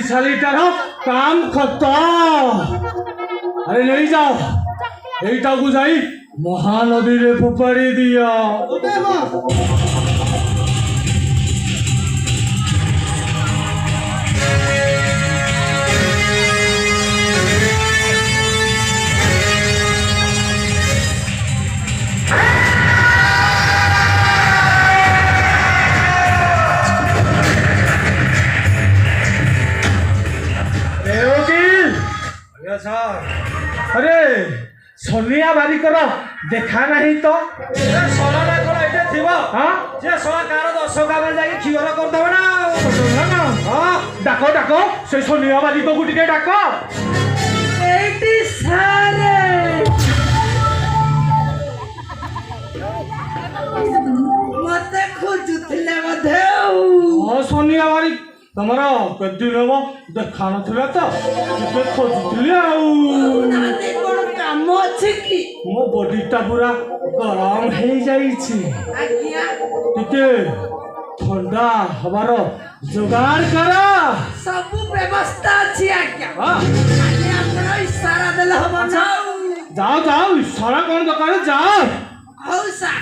শালিটার কাম খতম। আরে नहीं যাও, এইটাকু যাই মহানদীরে ফোপাড়ি দিয়া। अरे सोनिया बारी कर देखा नहीं तो सोना कौन एटे थिबो हाँ जे सोना कार 10 काबे जाई खिवर कर दबे ना हाँ डाको डाको से सोनिया बारी को गुटी डाको एटी सारे मते खोजुतले मधे हाँ सोनिया बारी तमरा कद्दी लेबो देखा नथिला तो ते खोजुतली आउ नाते कोन काम अछि की मो बॉडीटा पूरा गरम हे जाईछि आज्ञा टिके ठंडा हवार जुगाड़ करा सब व्यवस्था अछि आज्ञा हां आज्ञा अपन इशारा देले हम ना जाओ जाओ इशारा कौन दरकार जाओ हौ सा